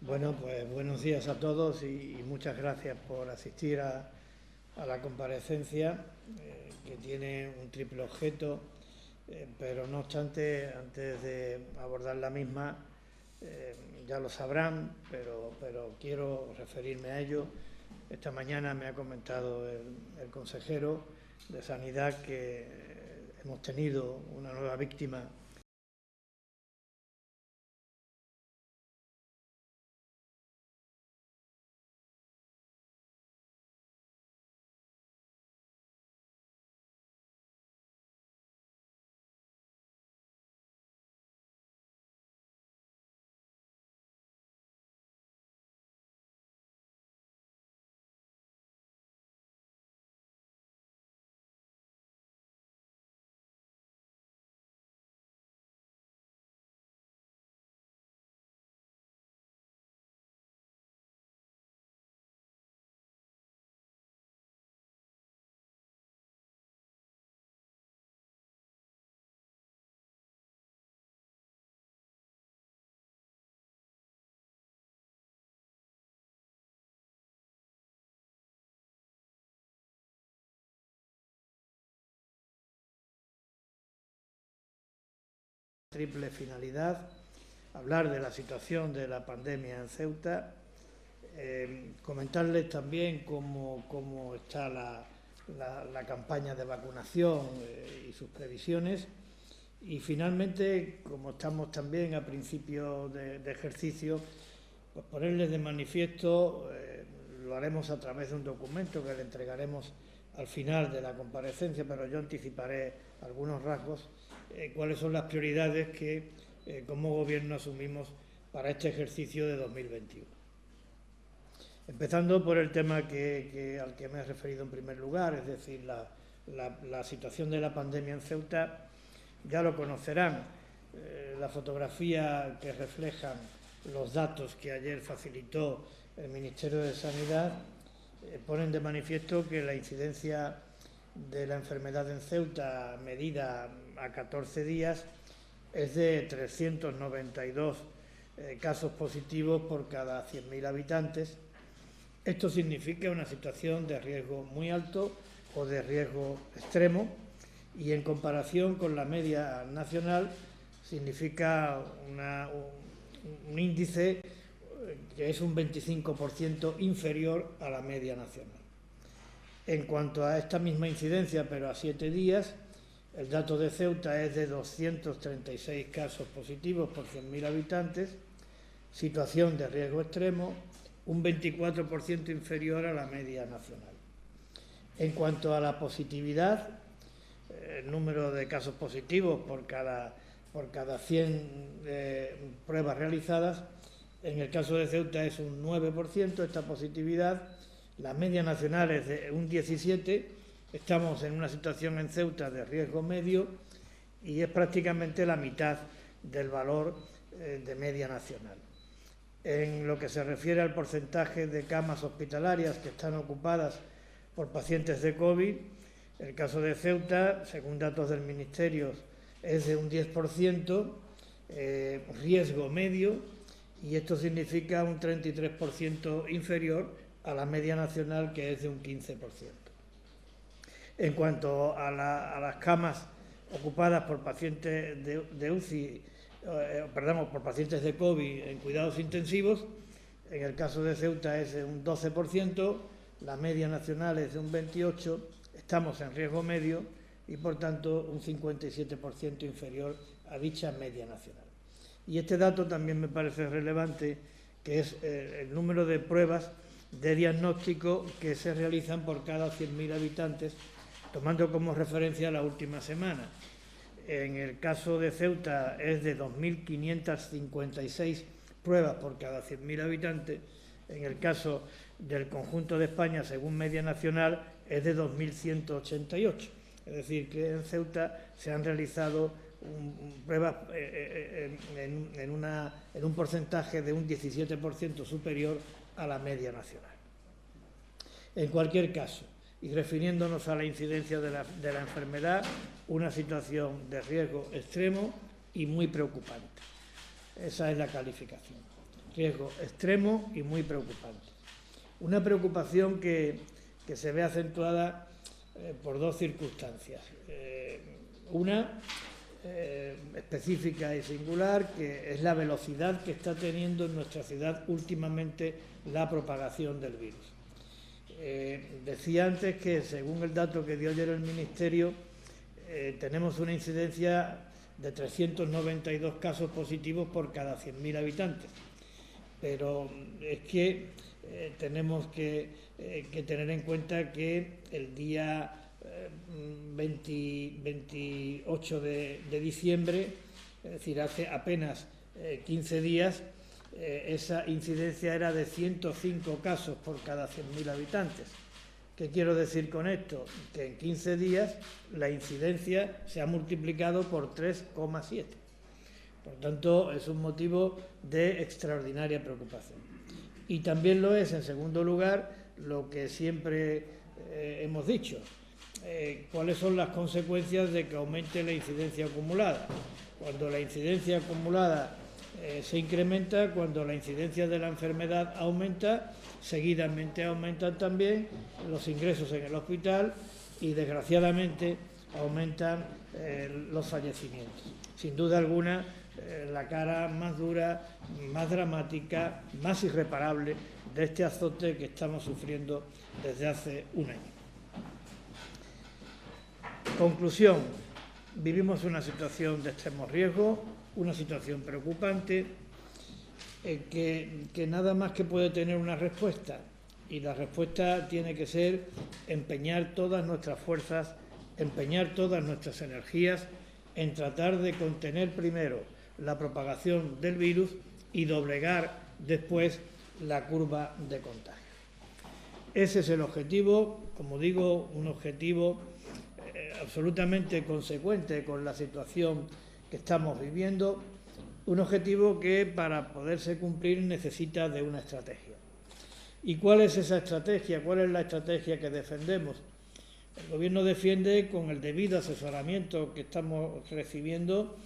Bueno, pues buenos días a todos y muchas gracias por asistir a la comparecencia que tiene un triple objeto, pero no obstante, antes de abordar la misma, ya lo sabrán, pero quiero referirme a ello. Esta mañana me ha comentado el consejero de Sanidad que hemos tenido una nueva víctima triple finalidad, hablar de la situación de la pandemia en Ceuta, comentarles también cómo está la campaña de vacunación y sus previsiones, y finalmente, como estamos también a principio de ejercicio, pues ponerles de manifiesto, lo haremos a través de un documento que le entregaremos al final de la comparecencia, pero yo anticiparé algunos rasgos, cuáles son las prioridades que como Gobierno asumimos para este ejercicio de 2021. Empezando por el tema al que me he referido en primer lugar, es decir, la situación de la pandemia en Ceuta. Ya lo conocerán, la fotografía que reflejan los datos que ayer facilitó el Ministerio de Sanidad ponen de manifiesto que la incidencia de la enfermedad en Ceuta, medida a 14 días, es de 392 casos positivos por cada 100.000 habitantes. Esto significa una situación de riesgo muy alto o de riesgo extremo, y en comparación con la media nacional significa un índice que es un 25% inferior a la media nacional. En cuanto a esta misma incidencia, pero a 7 días, el dato de Ceuta es de 236 casos positivos por 100.000 habitantes, situación de riesgo extremo, un 24% inferior a la media nacional. En cuanto a la positividad, el número de casos positivos por cada 100 pruebas realizadas, en el caso de Ceuta es un 9% esta positividad, la media nacional es de un 17%, estamos en una situación en Ceuta de riesgo medio y es prácticamente la mitad del valor de media nacional. En lo que se refiere al porcentaje de camas hospitalarias que están ocupadas por pacientes de COVID, el caso de Ceuta, según datos del Ministerio, es de un 10%, riesgo medio, y esto significa un 33% inferior a la media nacional, que es de un 15%. En cuanto a las camas ocupadas por pacientes de UCI, por pacientes de COVID en cuidados intensivos, en el caso de Ceuta es de un 12%, la media nacional es de un 28%, estamos en riesgo medio y, por tanto, un 57% inferior a dicha media nacional. Y este dato también me parece relevante, que es el número de pruebas de diagnóstico que se realizan por cada 100.000 habitantes, tomando como referencia la última semana. En el caso de Ceuta es de 2.556 pruebas por cada 100.000 habitantes. En el caso del conjunto de España, según media nacional, es de 2.188. Es decir, que en Ceuta se han realizado pruebas en un porcentaje de un 17% superior a la media nacional. En cualquier caso, y refiriéndonos a la incidencia de la enfermedad, una situación de riesgo extremo y muy preocupante. Esa es la calificación. riesgo extremo y muy preocupante. Una preocupación que se ve acentuada por dos circunstancias. Una específica y singular, que es la velocidad que está teniendo en nuestra ciudad últimamente la propagación del virus. Decía antes que, según el dato que dio ayer el Ministerio, tenemos una incidencia de 392 casos positivos por cada 100.000 habitantes. Pero es que tenemos que tener en cuenta que el día 28 de diciembre, es decir, hace apenas 15 días, esa incidencia era de 105 casos por cada 100.000 habitantes. ¿Qué quiero decir con esto? Que en 15 días la incidencia se ha multiplicado por 3,7. Por tanto, es un motivo de extraordinaria preocupación. Y también lo es, en segundo lugar, lo que siempre hemos dicho, cuáles son las consecuencias de que aumente la incidencia acumulada. Cuando la incidencia acumulada se incrementa, cuando la incidencia de la enfermedad aumenta, seguidamente aumentan también los ingresos en el hospital y, desgraciadamente, aumentan los fallecimientos. Sin duda alguna, la cara más dura, más dramática, más irreparable de este azote que estamos sufriendo desde hace un año. Conclusión: vivimos una situación de extremo riesgo, una situación preocupante, que nada más que puede tener una respuesta, y la respuesta tiene que ser empeñar todas nuestras fuerzas, empeñar todas nuestras energías en tratar de contener primero la propagación del virus y doblegar después la curva de contagio. Ese es el objetivo, como digo, un objetivo absolutamente consecuente con la situación que estamos viviendo, un objetivo que, para poderse cumplir, necesita de una estrategia. ¿Y cuál es esa estrategia? ¿Cuál es la estrategia que defendemos? El Gobierno defiende, con el debido asesoramiento que estamos recibiendo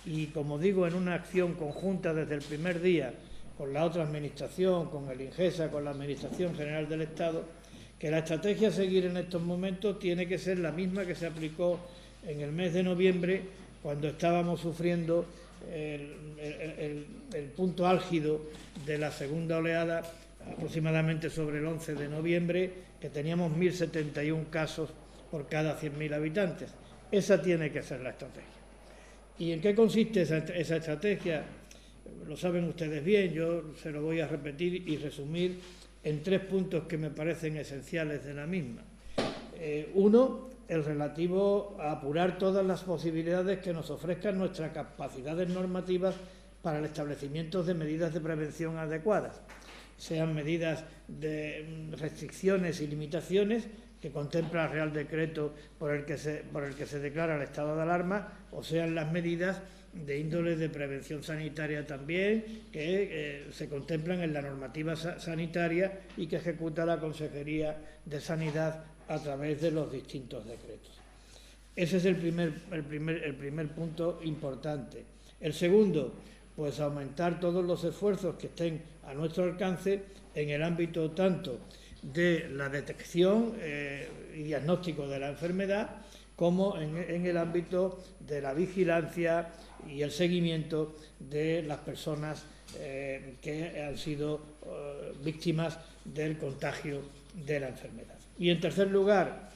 y, como digo, en una acción conjunta desde el primer día con la otra administración, con el INGESA, con la Administración General del Estado, que la estrategia a seguir en estos momentos tiene que ser la misma que se aplicó en el mes de noviembre, cuando estábamos sufriendo el punto álgido de la segunda oleada, aproximadamente sobre el 11 de noviembre, que teníamos 1.071 casos por cada 100.000 habitantes. Esa tiene que ser la estrategia. ¿Y en qué consiste esa estrategia? Lo saben ustedes bien, yo se lo voy a repetir y resumir en 3 puntos que me parecen esenciales de la misma. Uno, el relativo a apurar todas las posibilidades que nos ofrezcan nuestras capacidades normativas para el establecimiento de medidas de prevención adecuadas, sean medidas de restricciones y limitaciones que contempla el Real Decreto por el que se declara el estado de alarma, o sean las medidas de índole de prevención sanitaria también, que se contemplan en la normativa sanitaria y que ejecuta la Consejería de Sanidad a través de los distintos decretos. Ese es el primer punto importante. El segundo, pues aumentar todos los esfuerzos que estén a nuestro alcance en el ámbito tanto de la detección y diagnóstico de la enfermedad, como en el ámbito de la vigilancia y el seguimiento de las personas que han sido víctimas del contagio de la enfermedad. Y, en tercer lugar,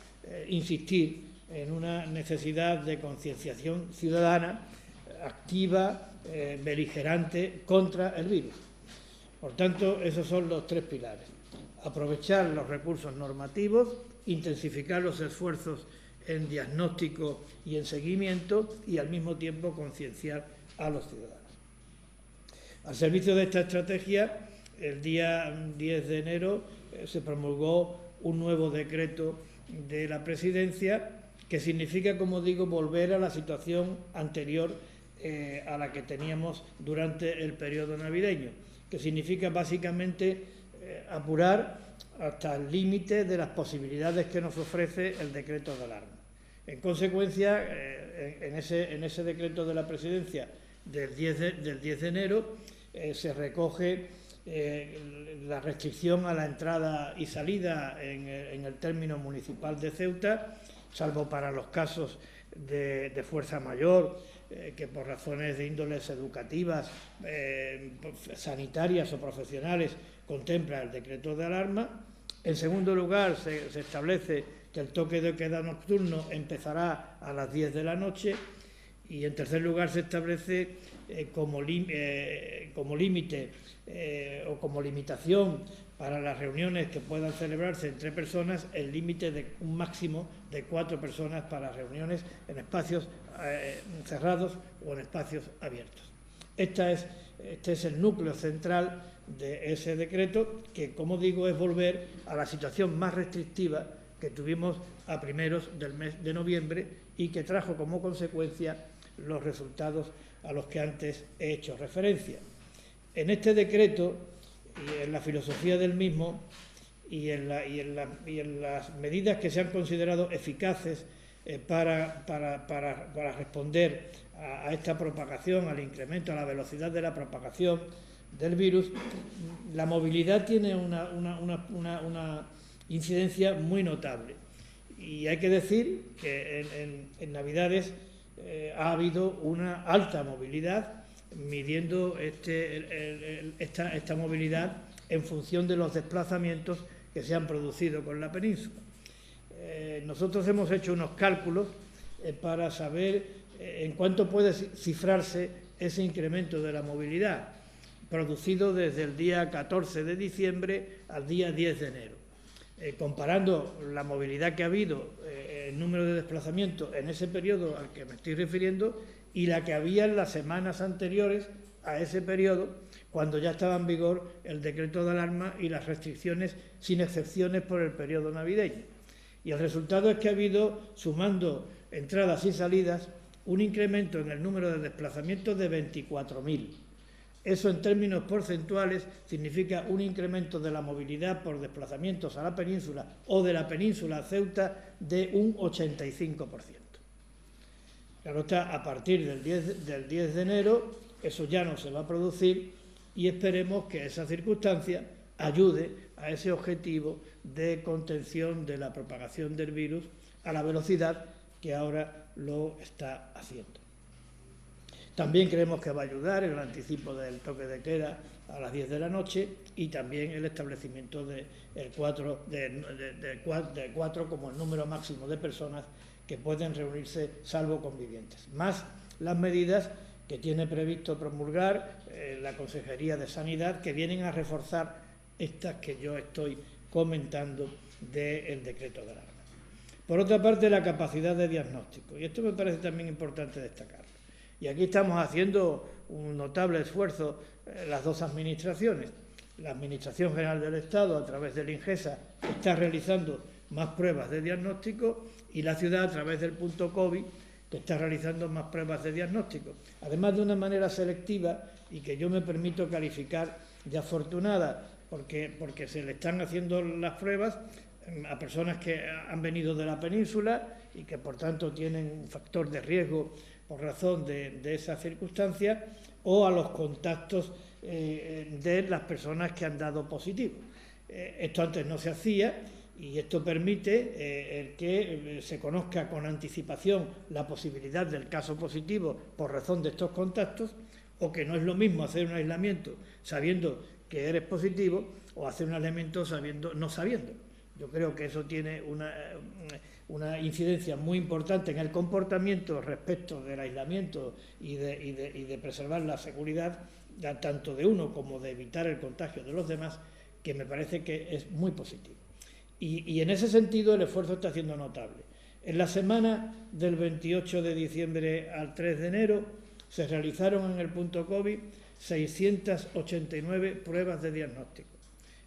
insistir en una necesidad de concienciación ciudadana activa, beligerante contra el virus. Por tanto, esos son los 3 pilares. Aprovechar los recursos normativos, intensificar los esfuerzos en diagnóstico y en seguimiento, y al mismo tiempo concienciar a los ciudadanos. Al servicio de esta estrategia, el día 10 de enero se promulgó un nuevo decreto de la Presidencia que significa, como digo, volver a la situación anterior a la que teníamos durante el periodo navideño, que significa básicamente apurar hasta el límite de las posibilidades que nos ofrece el decreto de alarma. En consecuencia, en ese decreto de la Presidencia del 10 de enero se recoge la restricción a la entrada y salida en el término municipal de Ceuta, salvo para los casos de fuerza mayor, que por razones de índoles educativas, sanitarias o profesionales contempla el decreto de alarma. En segundo lugar, se establece que el toque de queda nocturno empezará a las 10 de la noche, y en tercer lugar se establece como límite o como limitación para las reuniones que puedan celebrarse entre personas el límite de un máximo de 4 personas para reuniones en espacios cerrados o en espacios abiertos. Este es el núcleo central de ese decreto, que, como digo, es volver a la situación más restrictiva que tuvimos a primeros del mes de noviembre y que trajo como consecuencia los resultados a los que antes he hecho referencia. En este decreto y en la filosofía del mismo y en las medidas que se han considerado eficaces para responder a esta propagación, al incremento, a la velocidad de la propagación del virus, la movilidad tiene una incidencia muy notable. Y hay que decir que en Navidades ha habido una alta movilidad, midiendo esta movilidad en función de los desplazamientos que se han producido con la península. Nosotros hemos hecho unos cálculos para saber en cuánto puede cifrarse ese incremento de la movilidad producido desde el día 14 de diciembre al día 10 de enero. Comparando la movilidad que ha habido, el número de desplazamientos en ese periodo al que me estoy refiriendo y la que había en las semanas anteriores a ese periodo, cuando ya estaba en vigor el decreto de alarma y las restricciones sin excepciones por el periodo navideño. Y el resultado es que ha habido, sumando entradas y salidas, un incremento en el número de desplazamientos de 24.000. Eso, en términos porcentuales, significa un incremento de la movilidad por desplazamientos a la península o de la península a Ceuta de un 85%. Claro está, a partir del 10 de enero eso ya no se va a producir, y esperemos que esa circunstancia ayude a ese objetivo de contención de la propagación del virus a la velocidad que ahora lo está haciendo. También creemos que va a ayudar el anticipo del toque de queda a las 10 de la noche y también el establecimiento de 4 como el número máximo de personas que pueden reunirse salvo convivientes. Más las medidas que tiene previsto promulgar la Consejería de Sanidad, que vienen a reforzar estas que yo estoy comentando del decreto de alarma. Por otra parte, la capacidad de diagnóstico. Y esto me parece también importante destacarlo. Y aquí estamos haciendo un notable esfuerzo las dos administraciones. La Administración General del Estado, a través del INGESA, está realizando más pruebas de diagnóstico, y la ciudad, a través del punto COVID, que está realizando más pruebas de diagnóstico. Además, de una manera selectiva, y que yo me permito calificar de afortunada, porque se le están haciendo las pruebas a personas que han venido de la península y que, por tanto, tienen un factor de riesgo por razón de esa circunstancia, o a los contactos de las personas que han dado positivo. Esto antes no se hacía, y esto permite el que se conozca con anticipación la posibilidad del caso positivo por razón de estos contactos, o que no es lo mismo hacer un aislamiento sabiendo que eres positivo o hacer un aislamiento no sabiendo. Yo creo que eso tiene una incidencia muy importante en el comportamiento respecto del aislamiento y de preservar la seguridad tanto de uno como de evitar el contagio de los demás, que me parece que es muy positivo. Y en ese sentido el esfuerzo está siendo notable. En la semana del 28 de diciembre al 3 de enero se realizaron en el punto COVID 689 pruebas de diagnóstico.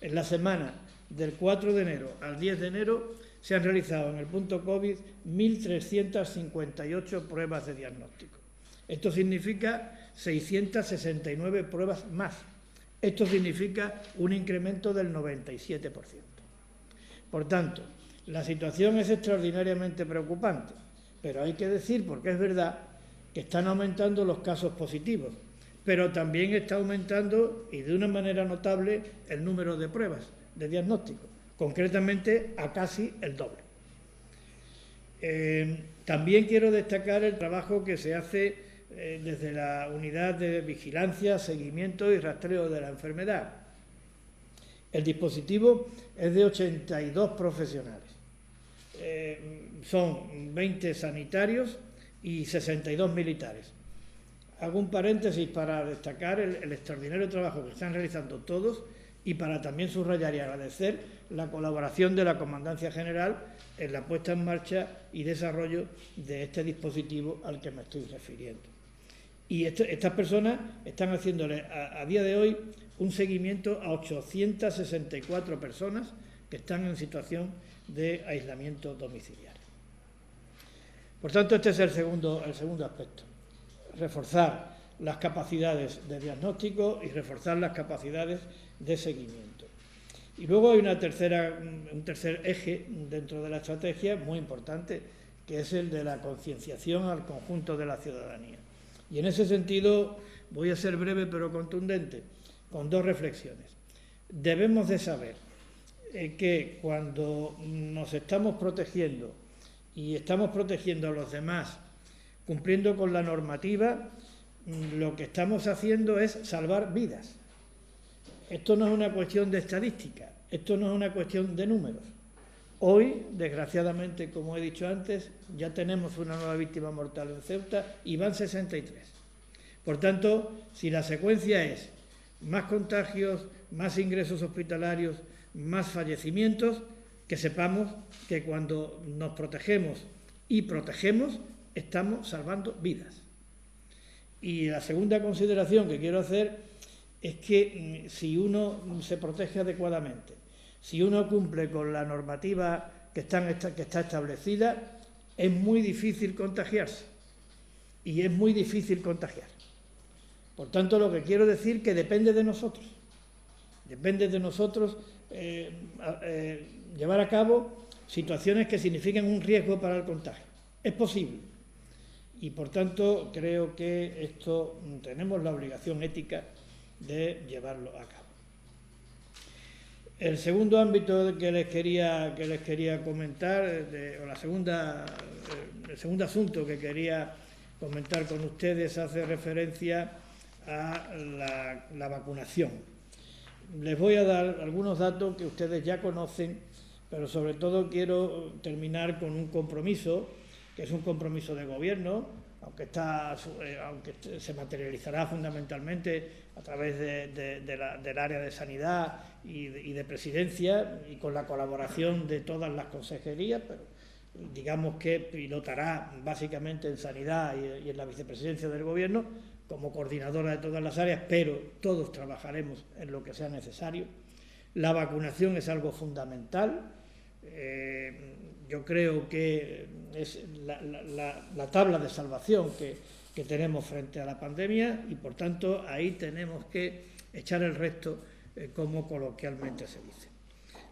En la semana del 4 de enero al 10 de enero se han realizado en el punto COVID 1.358 pruebas de diagnóstico. Esto significa 669 pruebas más. Esto significa un incremento del 97%. Por tanto, la situación es extraordinariamente preocupante, pero hay que decir, porque es verdad, que están aumentando los casos positivos, pero también está aumentando, y de una manera notable, el número de pruebas de diagnóstico, concretamente a casi el doble. También quiero destacar el trabajo que se hace desde la unidad de vigilancia, seguimiento y rastreo de la enfermedad. El dispositivo es de 82 profesionales. Son 20 sanitarios y 62 militares. Hago un paréntesis para destacar el extraordinario trabajo que están realizando todos y para también subrayar y agradecer la colaboración de la Comandancia General en la puesta en marcha y desarrollo de este dispositivo al que me estoy refiriendo. Y estas personas están haciéndole a día de hoy un seguimiento a 864 personas que están en situación de aislamiento domiciliario. Por tanto, este es el segundo aspecto: reforzar las capacidades de diagnóstico y reforzar las capacidades de seguimiento. Y luego hay un tercer eje dentro de la estrategia muy importante, que es el de la concienciación al conjunto de la ciudadanía. Y en ese sentido voy a ser breve pero contundente, con dos reflexiones. Debemos de saber que cuando nos estamos protegiendo y estamos protegiendo a los demás, cumpliendo con la normativa, lo que estamos haciendo es salvar vidas. Esto no es una cuestión de estadística, esto no es una cuestión de números. Hoy, desgraciadamente, como he dicho antes, ya tenemos una nueva víctima mortal en Ceuta y van 63. Por tanto, si la secuencia es más contagios, más ingresos hospitalarios, más fallecimientos, que sepamos que cuando nos protegemos y protegemos, estamos salvando vidas. Y la segunda consideración que quiero hacer es que si uno se protege adecuadamente, si uno cumple con la normativa que está establecida, es muy difícil contagiarse y es muy difícil contagiar. Por tanto, lo que quiero decir es que depende de nosotros. Depende de nosotros llevar a cabo situaciones que signifiquen un riesgo para el contagio. Es posible. Y, por tanto, creo que esto tenemos la obligación ética de llevarlo a cabo. El segundo ámbito que les quería comentar, el segundo asunto que quería comentar con ustedes, hace referencia a la vacunación. Les voy a dar algunos datos que ustedes ya conocen, pero sobre todo quiero terminar con un compromiso, que es un compromiso de gobierno, aunque se materializará fundamentalmente a través del área de sanidad y de presidencia y con la colaboración de todas las consejerías, pero digamos que pilotará básicamente en sanidad y en la vicepresidencia del gobierno como coordinadora de todas las áreas, pero todos trabajaremos en lo que sea necesario. La vacunación es algo fundamental. Yo creo que es la tabla de salvación que tenemos frente a la pandemia y, por tanto, ahí tenemos que echar el resto, como coloquialmente se dice.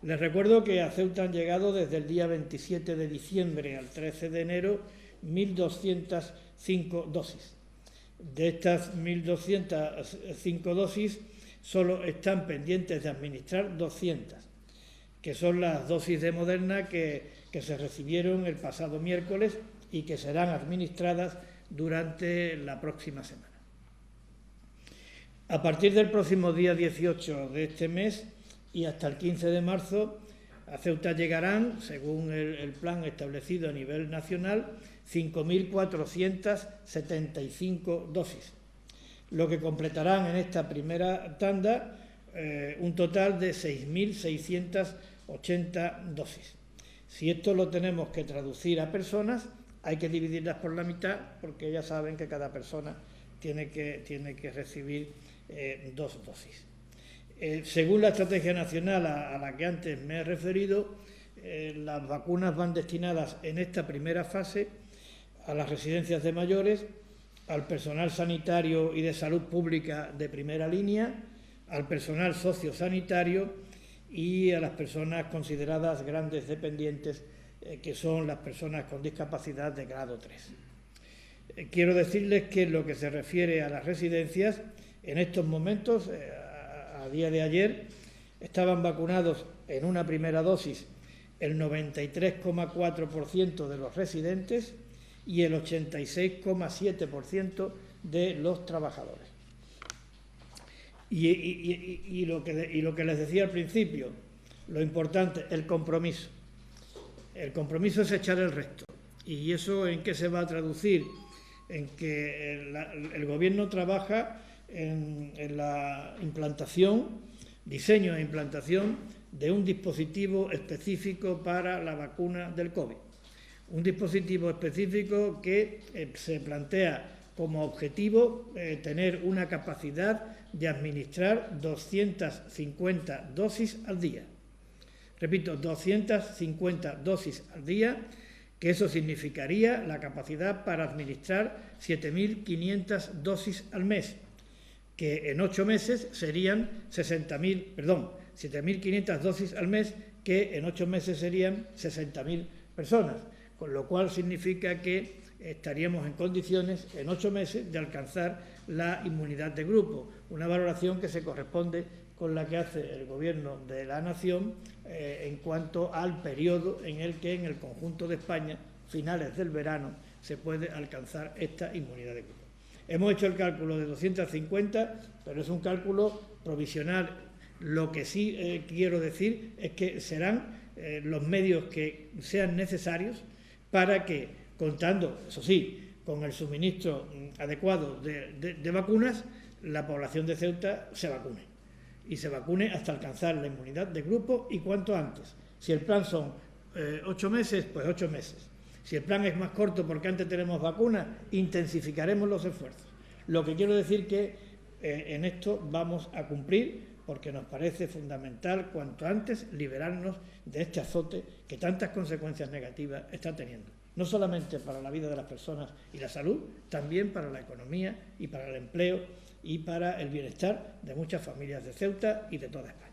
Les recuerdo que a Ceuta han llegado desde el día 27 de diciembre al 13 de enero 1.205 dosis. De estas 1.205 dosis, solo están pendientes de administrar 200, que son las dosis de Moderna que se recibieron el pasado miércoles y que serán administradas durante la próxima semana. A partir del próximo día 18 de este mes y hasta el 15 de marzo, a Ceuta llegarán, según el plan establecido a nivel nacional, 5.475 dosis, lo que completarán en esta primera tanda un total de 6.680 dosis. Si esto lo tenemos que traducir a personas, hay que dividirlas por la mitad, porque ya saben que cada persona tiene que recibir 2 dosis. Según la estrategia nacional a la que antes me he referido, las vacunas van destinadas en esta primera fase a las residencias de mayores, al personal sanitario y de salud pública de primera línea, al personal sociosanitario y a las personas consideradas grandes dependientes, que son las personas con discapacidad de grado 3. Quiero decirles que en lo que se refiere a las residencias, En estos momentos, a día de ayer, estaban vacunados en una primera dosis el 93,4% de los residentes y el 86,7% de los trabajadores. Y lo que les decía al principio, lo importante, el compromiso. El compromiso es echar el resto. ¿Y eso en qué se va a traducir? En que el Gobierno trabaja en la implantación, diseño e implantación de un dispositivo específico para la vacuna del COVID. Un dispositivo específico que se plantea como objetivo tener una capacidad de administrar 250 dosis al día. Repito, 250 dosis al día, que eso significaría la capacidad para administrar 7.500 dosis al mes, que en 8 meses serían 7.500 dosis al mes, que en 8 meses serían 60.000 personas, con lo cual significa que estaríamos en condiciones en 8 meses de alcanzar la inmunidad de grupo, una valoración que se corresponde con la que hace el Gobierno de la Nación en cuanto al periodo en el que en el conjunto de España, finales del verano, se puede alcanzar esta inmunidad de grupo. Hemos hecho el cálculo de 250, pero es un cálculo provisional. Lo que sí quiero decir es que serán los medios que sean necesarios para que, contando, eso sí, con el suministro adecuado de vacunas, la población de Ceuta se vacune. Y se vacune hasta alcanzar la inmunidad de grupo y cuanto antes. Si el plan son 8 meses, pues 8 meses. Si el plan es más corto porque antes tenemos vacunas, intensificaremos los esfuerzos. Lo que quiero decir que en esto vamos a cumplir porque nos parece fundamental cuanto antes liberarnos de este azote que tantas consecuencias negativas está teniendo. No solamente para la vida de las personas y la salud, también para la economía y para el empleo y para el bienestar de muchas familias de Ceuta y de toda España.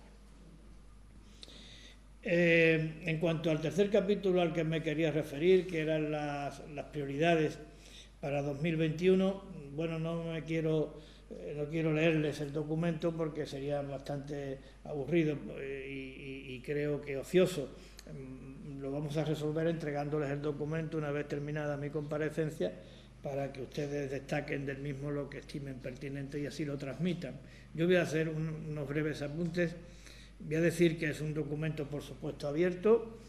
En cuanto al tercer capítulo al que me quería referir, que eran las prioridades para 2021, bueno, no quiero leerles el documento porque sería bastante aburrido y creo que ocioso. Lo vamos a resolver entregándoles el documento una vez terminada mi comparecencia, para que ustedes destaquen del mismo lo que estimen pertinente y así lo transmitan. Yo voy a hacer unos breves apuntes. Voy a decir que es un documento, por supuesto, abierto,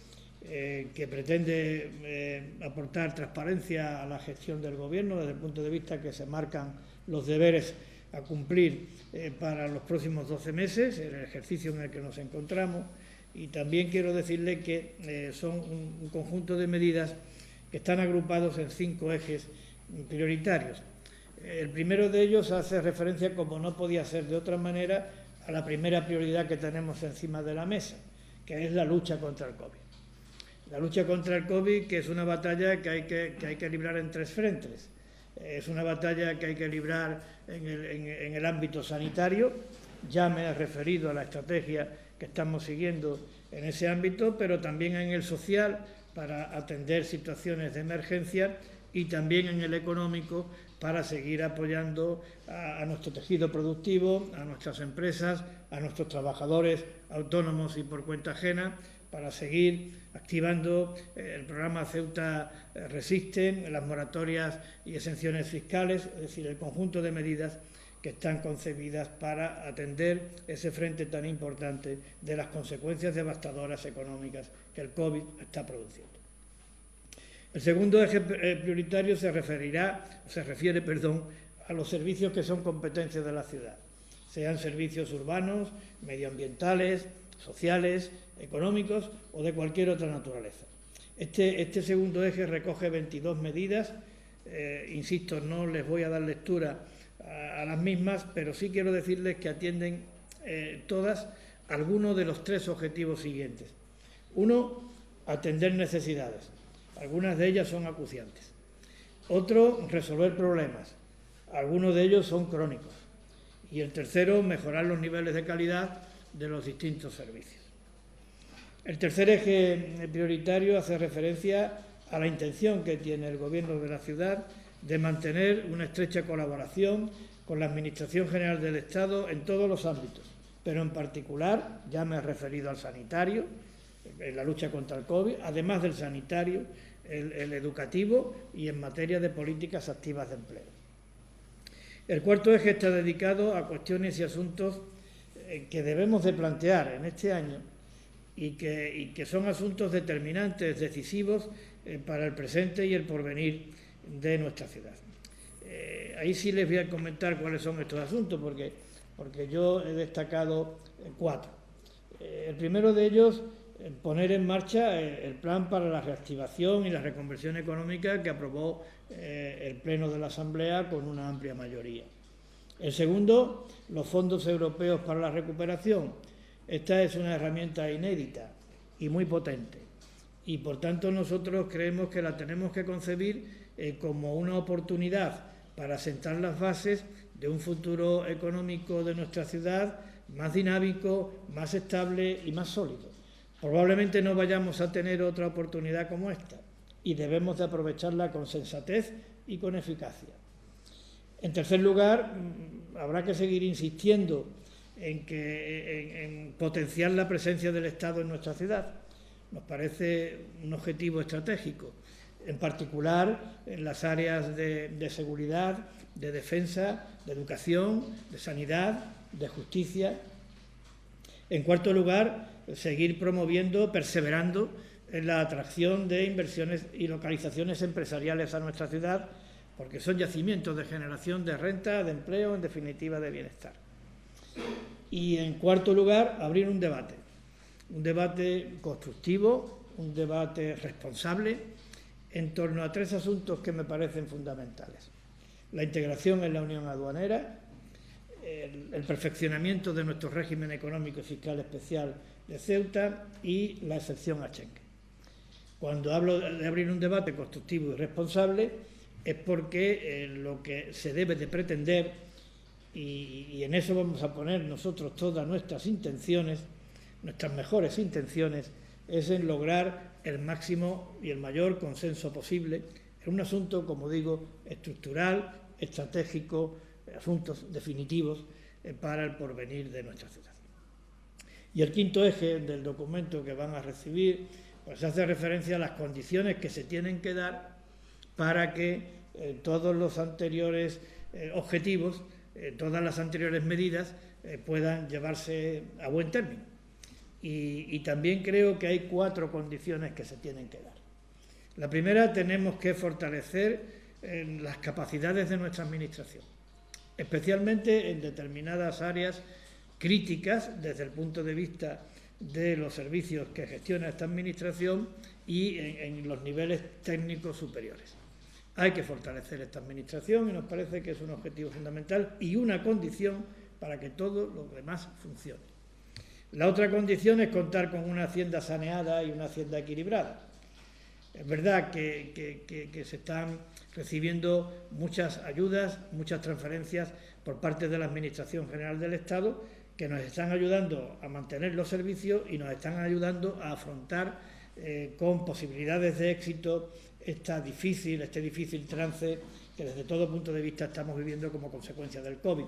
que pretende aportar transparencia a la gestión del Gobierno desde el punto de vista que se marcan los deberes a cumplir para los próximos 12 meses, el ejercicio en el que nos encontramos. Y también quiero decirle que son un conjunto de medidas que están agrupados en 5 ejes prioritarios. El primero de ellos hace referencia, como no podía ser de otra manera, a la primera prioridad que tenemos encima de la mesa, que es la lucha contra el COVID. La lucha contra el COVID, que es una batalla que hay que librar en 3 frentes. Es una batalla que hay que librar en el ámbito sanitario. Ya me he referido a la estrategia que estamos siguiendo en ese ámbito, pero también en el social, para atender situaciones de emergencia, y también en el económico, para seguir apoyando a nuestro tejido productivo, a nuestras empresas, a nuestros trabajadores autónomos y por cuenta ajena, para seguir activando el programa Ceuta Resiste, las moratorias y exenciones fiscales, es decir, el conjunto de medidas que están concebidas para atender ese frente tan importante de las consecuencias devastadoras económicas que el COVID está produciendo. El segundo eje prioritario se refiere a los servicios que son competencia de la ciudad, sean servicios urbanos, medioambientales, sociales, económicos o de cualquier otra naturaleza. Este segundo eje recoge 22 medidas, insisto, no les voy a dar lectura a las mismas, pero sí quiero decirles que atienden todas algunos de los 3 objetivos siguientes. Uno, atender necesidades. Algunas de ellas son acuciantes. Otro, resolver problemas. Algunos de ellos son crónicos. Y el tercero, mejorar los niveles de calidad de los distintos servicios. El tercer eje prioritario hace referencia a la intención que tiene el Gobierno de la ciudad de mantener una estrecha colaboración con la Administración General del Estado en todos los ámbitos, pero en particular, ya me he referido al sanitario, en la lucha contra el COVID, además del sanitario, el educativo y en materia de políticas activas de empleo. El cuarto eje está dedicado a cuestiones y asuntos que debemos de plantear en este año y que son asuntos determinantes, decisivos para el presente y el porvenir de nuestra ciudad. Ahí sí les voy a comentar cuáles son estos asuntos, porque yo he destacado 4. El primero de ellos, poner en marcha el plan para la reactivación y la reconversión económica que aprobó el Pleno de la Asamblea con una amplia mayoría. El segundo, los fondos europeos para la recuperación. Esta es una herramienta inédita y muy potente y, por tanto, nosotros creemos que la tenemos que concebir como una oportunidad para sentar las bases de un futuro económico de nuestra ciudad más dinámico, más estable y más sólido. Probablemente no vayamos a tener otra oportunidad como esta y debemos de aprovecharla con sensatez y con eficacia. En tercer lugar, habrá que seguir insistiendo en potenciar la presencia del Estado en nuestra ciudad. Nos parece un objetivo estratégico, en particular en las áreas de seguridad, de defensa, de educación, de sanidad, de justicia. En cuarto lugar, seguir promoviendo, perseverando en la atracción de inversiones y localizaciones empresariales a nuestra ciudad, porque son yacimientos de generación de renta, de empleo, en definitiva de bienestar. Y en cuarto lugar, abrir un debate constructivo, un debate responsable, en torno a 3 asuntos que me parecen fundamentales: la integración en la Unión Aduanera, el perfeccionamiento de nuestro régimen económico y fiscal especial de Ceuta y la excepción a Schengen. Cuando hablo de abrir un debate constructivo y responsable es porque lo que se debe de pretender, y en eso vamos a poner nosotros todas nuestras intenciones, nuestras mejores intenciones, es en lograr el máximo y el mayor consenso posible en un asunto, como digo, estructural, estratégico, asuntos definitivos para el porvenir de nuestra ciudad. Y el quinto eje del documento que van a recibir pues hace referencia a las condiciones que se tienen que dar para que todos los anteriores objetivos, todas las anteriores medidas puedan llevarse a buen término. Y también creo que hay 4 condiciones que se tienen que dar. La primera, tenemos que fortalecer las capacidades de nuestra administración, especialmente en determinadas áreas críticas desde el punto de vista de los servicios que gestiona esta administración y en los niveles técnicos superiores. Hay que fortalecer esta administración y nos parece que es un objetivo fundamental y una condición para que todo lo demás funcione. La otra condición es contar con una hacienda saneada y una hacienda equilibrada. Es verdad que se están recibiendo muchas ayudas, muchas transferencias por parte de la Administración General del Estado que nos están ayudando a mantener los servicios y nos están ayudando a afrontar con posibilidades de éxito este difícil trance que desde todo punto de vista estamos viviendo como consecuencia del COVID.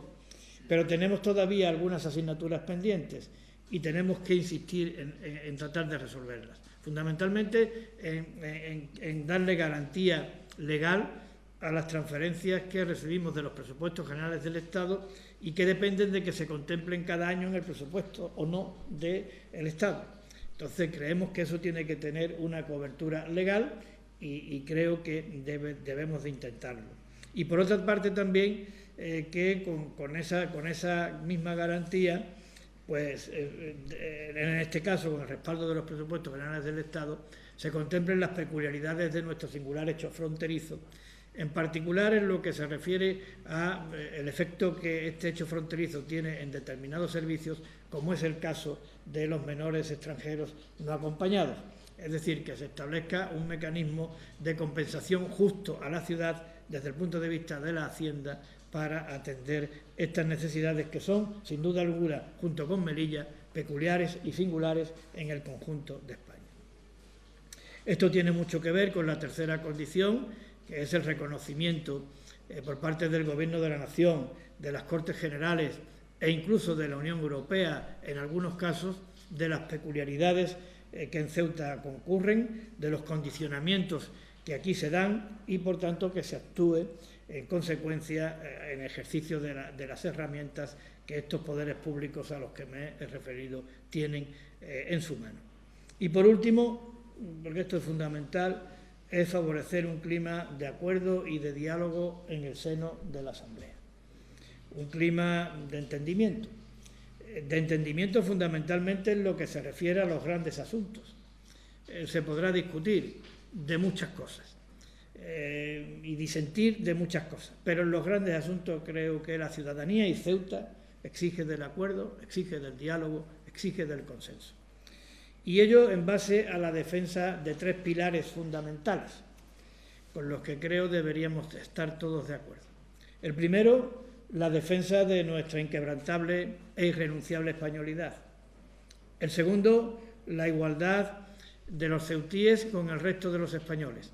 Pero tenemos todavía algunas asignaturas pendientes y tenemos que insistir en tratar de resolverlas. Fundamentalmente en darle garantía legal a las transferencias que recibimos de los presupuestos generales del Estado y que dependen de que se contemplen cada año en el presupuesto o no del Estado. Entonces creemos que eso tiene que tener una cobertura legal y creo que debemos de intentarlo. Y por otra parte también que con esa misma garantía, pues en este caso con el respaldo de los presupuestos generales del Estado, se contemplen las peculiaridades de nuestro singular hecho fronterizo, en particular en lo que se refiere al efecto que este hecho fronterizo tiene en determinados servicios, como es el caso de los menores extranjeros no acompañados. Es decir, que se establezca un mecanismo de compensación justo a la ciudad desde el punto de vista de la Hacienda para atender estas necesidades que son, sin duda alguna, junto con Melilla, peculiares y singulares en el conjunto de España. Esto tiene mucho que ver con la tercera condición, que es el reconocimiento por parte del Gobierno de la Nación, de las Cortes Generales e incluso de la Unión Europea, en algunos casos, de las peculiaridades que en Ceuta concurren, de los condicionamientos que aquí se dan y, por tanto, que se actúe en consecuencia en ejercicio de las herramientas que estos poderes públicos a los que me he referido tienen en su mano. Y, por último, porque esto es fundamental, es favorecer un clima de acuerdo y de diálogo en el seno de la Asamblea. Un clima de entendimiento fundamentalmente en lo que se refiere a los grandes asuntos. Se podrá discutir de muchas cosas y disentir de muchas cosas, pero en los grandes asuntos creo que la ciudadanía y Ceuta exige del acuerdo, exige del diálogo, exige del consenso. Y ello en base a la defensa de tres pilares fundamentales, con los que creo deberíamos estar todos de acuerdo. El primero, la defensa de nuestra inquebrantable e irrenunciable españolidad. El segundo, la igualdad de los ceutíes con el resto de los españoles.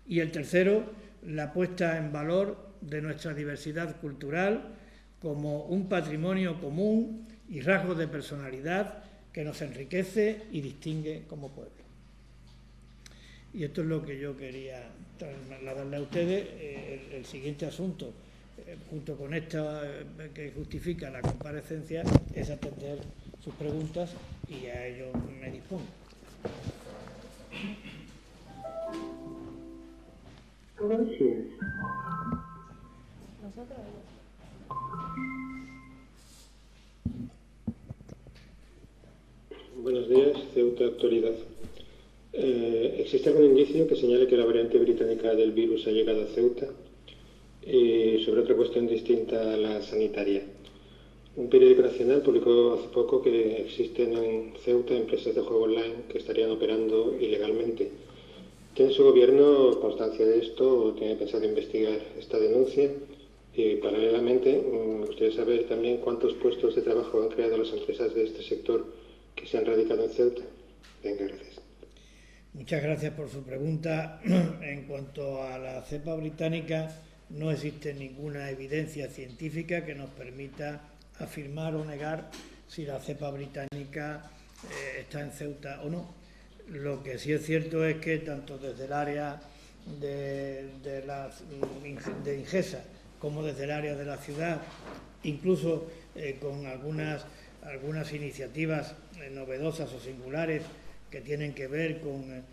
Y el tercero, la puesta en valor de nuestra diversidad cultural como un patrimonio común y rasgos de personalidad que nos enriquece y distingue como pueblo. Y esto es lo que yo quería trasladarle a ustedes. El siguiente asunto, junto con esta que justifica la comparecencia, es atender sus preguntas y a ello me dispongo. Gracias. Buenos días, Ceuta Actualidad. ¿Existe algún indicio que señale que la variante británica del virus ha llegado a Ceuta? Y sobre otra cuestión distinta a la sanitaria. Un periódico nacional publicó hace poco que existen en Ceuta empresas de juego online que estarían operando ilegalmente. ¿Tiene su gobierno constancia de esto o tiene pensado investigar esta denuncia? Y paralelamente, me gustaría saber también cuántos puestos de trabajo han creado las empresas de este sector que se han radicado en Ceuta. Venga, gracias. Muchas gracias por su pregunta. En cuanto a la cepa británica, no existe ninguna evidencia científica que nos permita afirmar o negar si la cepa británica está en Ceuta o no. Lo que sí es cierto es que tanto desde el área de Ingesa como desde el área de la ciudad, incluso con algunas iniciativas novedosas o singulares que tienen que ver con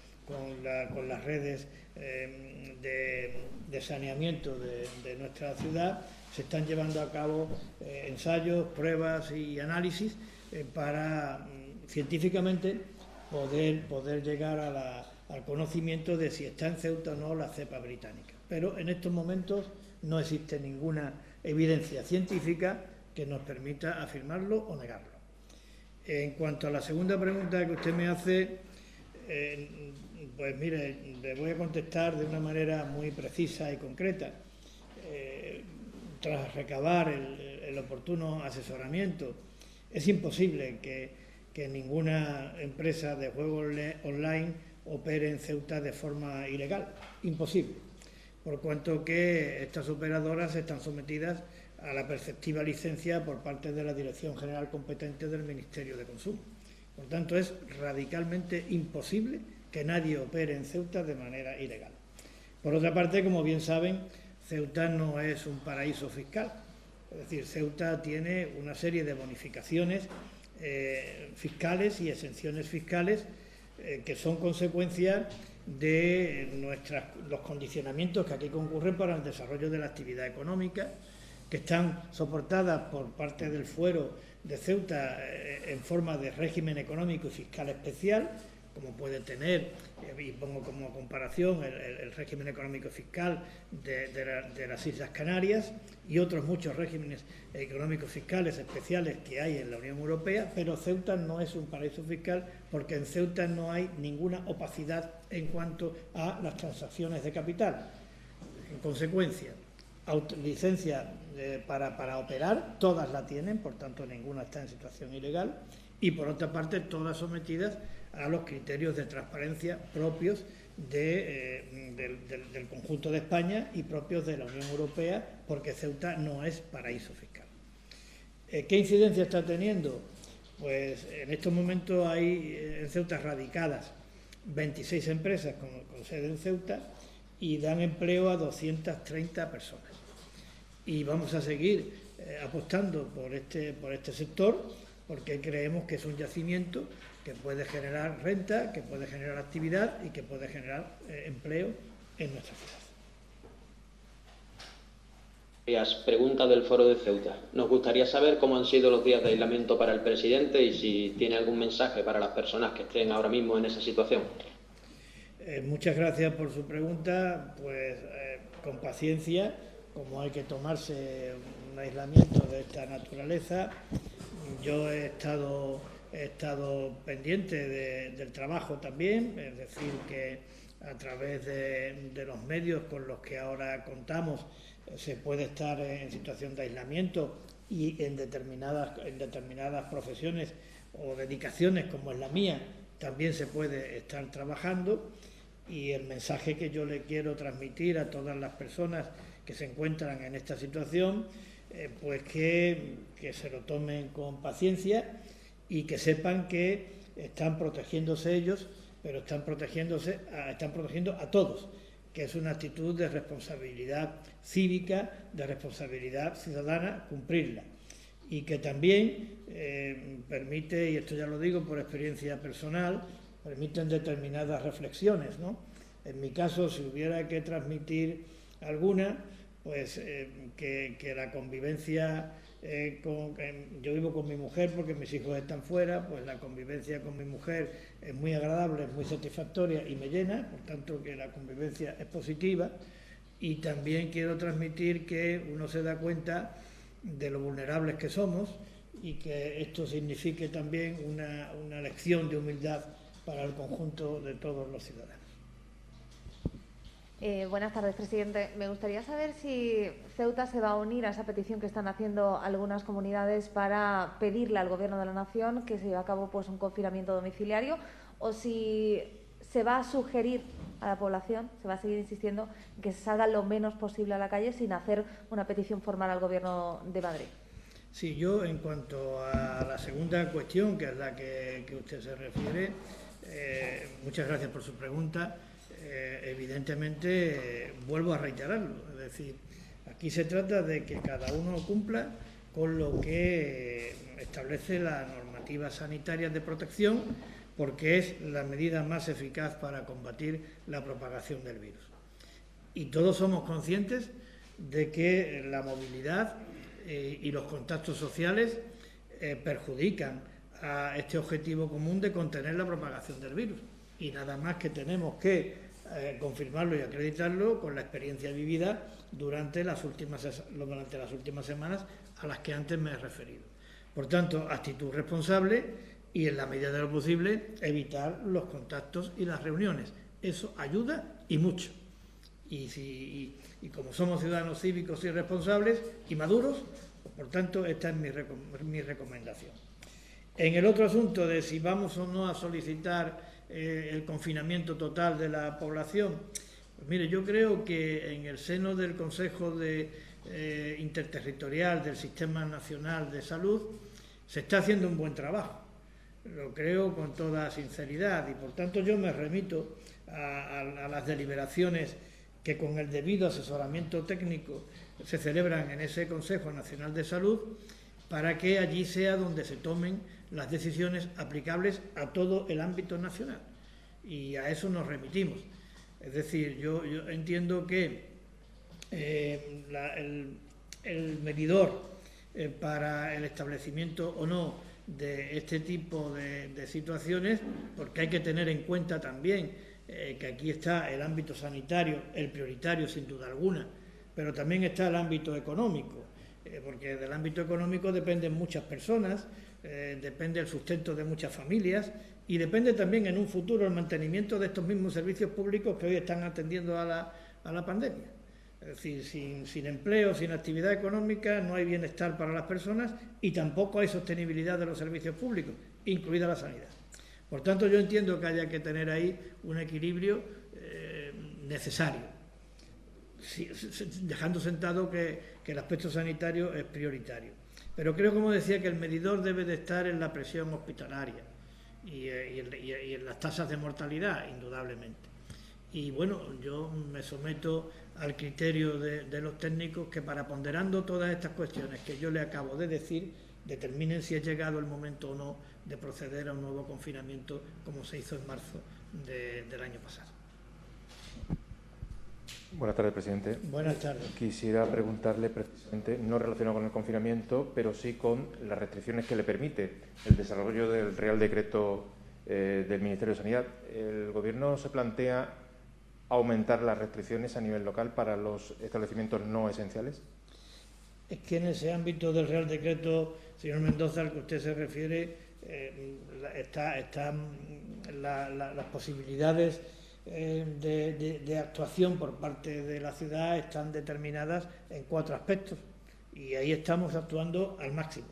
las redes de saneamiento de nuestra ciudad, se están llevando a cabo ensayos, pruebas y análisis para científicamente poder llegar al conocimiento de si está en Ceuta o no la cepa británica. Pero en estos momentos no existe ninguna evidencia científica que nos permita afirmarlo o negarlo. En cuanto a la segunda pregunta que usted me hace, pues mire, le voy a contestar de una manera muy precisa y concreta. Tras recabar el oportuno asesoramiento, es imposible que ninguna empresa de juegos online opere en Ceuta de forma ilegal. Imposible. Por cuanto que estas operadoras están sometidas a la preceptiva licencia por parte de la Dirección General competente del Ministerio de Consumo. Por tanto, es radicalmente imposible que nadie opere en Ceuta de manera ilegal. Por otra parte, como bien saben, Ceuta no es un paraíso fiscal. Es decir, Ceuta tiene una serie de bonificaciones fiscales y exenciones fiscales que son consecuencia de los condicionamientos que aquí concurren para el desarrollo de la actividad económica, que están soportadas por parte del fuero de Ceuta en forma de régimen económico y fiscal especial, como puede tener, y pongo como comparación, el régimen económico y fiscal de las Islas Canarias y otros muchos regímenes económicos fiscales especiales que hay en la Unión Europea, pero Ceuta no es un paraíso fiscal porque en Ceuta no hay ninguna opacidad en cuanto a las transacciones de capital. En consecuencia, licencia para operar, todas la tienen, por tanto ninguna está en situación ilegal, y por otra parte todas sometidas a los criterios de transparencia propios del conjunto de España y propios de la Unión Europea, porque Ceuta no es paraíso fiscal. ¿Qué incidencia está teniendo? Pues en estos momentos hay en Ceuta radicadas 26 empresas con sede en Ceuta y dan empleo a 230 personas. Y vamos a seguir apostando por este sector, porque creemos que es un yacimiento que puede generar renta, que puede generar actividad y que puede generar empleo en nuestra ciudad. Pregunta del Foro de Ceuta. Nos gustaría saber cómo han sido los días de aislamiento para el presidente y si tiene algún mensaje para las personas que estén ahora mismo en esa situación. Muchas gracias por su pregunta. Pues con paciencia, como hay que tomarse un aislamiento de esta naturaleza. Yo he estado pendiente del trabajo también, es decir, que a través de los medios con los que ahora contamos se puede estar en situación de aislamiento y en determinadas profesiones o dedicaciones como es la mía también se puede estar trabajando, y el mensaje que yo le quiero transmitir a todas las personas que se encuentran en esta situación, pues que se lo tomen con paciencia y que sepan que están protegiéndose ellos, pero están protegiendo a todos, que es una actitud de responsabilidad cívica, de responsabilidad ciudadana, cumplirla. Y que también permite, y esto ya lo digo por experiencia personal, permiten determinadas reflexiones, ¿no? En mi caso, si hubiera que transmitir alguna, pues que la convivencia, yo vivo con mi mujer porque mis hijos están fuera, pues la convivencia con mi mujer es muy agradable, es muy satisfactoria y me llena, por tanto que la convivencia es positiva. Y también quiero transmitir que uno se da cuenta de lo vulnerables que somos y que esto signifique también una lección de humildad para el conjunto de todos los ciudadanos. Buenas tardes, presidente. Me gustaría saber si Ceuta se va a unir a esa petición que están haciendo algunas comunidades para pedirle al Gobierno de la Nación que se lleve a cabo un confinamiento domiciliario, o si se va a sugerir a la población, se va a seguir insistiendo en que se salga lo menos posible a la calle sin hacer una petición formal al Gobierno de Madrid. Sí, yo en cuanto a la segunda cuestión, que es la que usted se refiere, muchas gracias por su pregunta. Evidentemente, vuelvo a reiterarlo, es decir, aquí se trata de que cada uno cumpla con lo que establece la normativa sanitaria de protección, porque es la medida más eficaz para combatir la propagación del virus. Y todos somos conscientes de que la movilidad y los contactos sociales perjudican a este objetivo común de contener la propagación del virus. Y nada más que tenemos que confirmarlo y acreditarlo con la experiencia vivida durante las últimas semanas a las que antes me he referido. Por tanto, actitud responsable y, en la medida de lo posible, evitar los contactos y las reuniones. Eso ayuda y mucho. Y como somos ciudadanos cívicos y responsables y maduros, por tanto, esta es mi recomendación. En el otro asunto de si vamos o no a solicitar el confinamiento total de la población, pues mire, yo creo que en el seno del Consejo Interterritorial del Sistema Nacional de Salud se está haciendo un buen trabajo. Lo creo con toda sinceridad y, por tanto, yo me remito a las deliberaciones que, con el debido asesoramiento técnico, se celebran en ese Consejo Nacional de Salud, para que allí sea donde se tomen las decisiones aplicables a todo el ámbito nacional. Y a eso nos remitimos. Es decir, yo entiendo que el medidor para el establecimiento o no de este tipo de situaciones, porque hay que tener en cuenta también que aquí está el ámbito sanitario, el prioritario sin duda alguna, pero también está el ámbito económico, porque del ámbito económico dependen muchas personas, depende el sustento de muchas familias y depende también en un futuro el mantenimiento de estos mismos servicios públicos que hoy están atendiendo a la pandemia. Es decir, sin empleo, sin actividad económica, no hay bienestar para las personas y tampoco hay sostenibilidad de los servicios públicos, incluida la sanidad. Por tanto, yo entiendo que haya que tener ahí un equilibrio necesario, dejando sentado que el aspecto sanitario es prioritario. Pero creo, como decía, que el medidor debe de estar en la presión hospitalaria y en las tasas de mortalidad, indudablemente. Y bueno, yo me someto al criterio de los técnicos que, para ponderando todas estas cuestiones que yo le acabo de decir, determinen si ha llegado el momento o no de proceder a un nuevo confinamiento como se hizo en marzo del año pasado. Buenas tardes, presidente. Buenas tardes. Quisiera preguntarle precisamente, no relacionado con el confinamiento, pero sí con las restricciones que le permite el desarrollo del Real Decreto del Ministerio de Sanidad. ¿El Gobierno se plantea aumentar las restricciones a nivel local para los establecimientos no esenciales? Es que en ese ámbito del Real Decreto, señor Mendoza, al que usted se refiere, están las posibilidades de actuación por parte de la ciudad están determinadas en 4 aspectos, y ahí estamos actuando al máximo,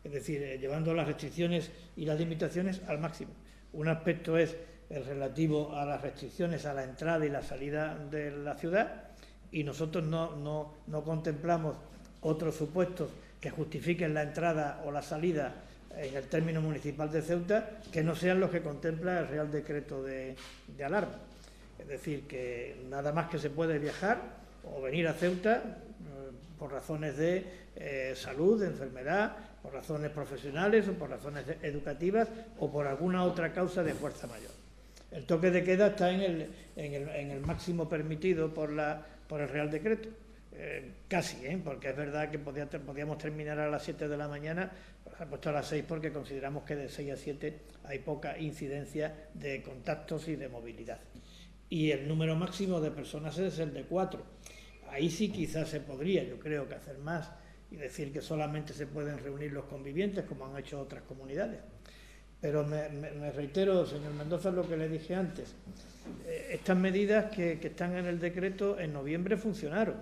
es decir, llevando las restricciones y las limitaciones al máximo. Un aspecto es el relativo a las restricciones a la entrada y la salida de la ciudad, y nosotros no contemplamos otros supuestos que justifiquen la entrada o la salida en el término municipal de Ceuta que no sean los que contempla el Real Decreto de alarma. Es decir, que nada más que se puede viajar o venir a Ceuta por razones de salud, de enfermedad, por razones profesionales o por razones educativas o por alguna otra causa de fuerza mayor. El toque de queda está en el máximo permitido por el Real Decreto. Casi, porque es verdad que podíamos terminar a las 7 de la mañana, pues se ha puesto a las 6 porque consideramos que de 6 a 7 hay poca incidencia de contactos y de movilidad. Y el número máximo de personas es el de 4. Ahí sí quizás se podría, yo creo, que hacer más y decir que solamente se pueden reunir los convivientes, como han hecho otras comunidades. Pero me reitero, señor Mendoza, lo que le dije antes. Estas medidas que están en el decreto en noviembre funcionaron.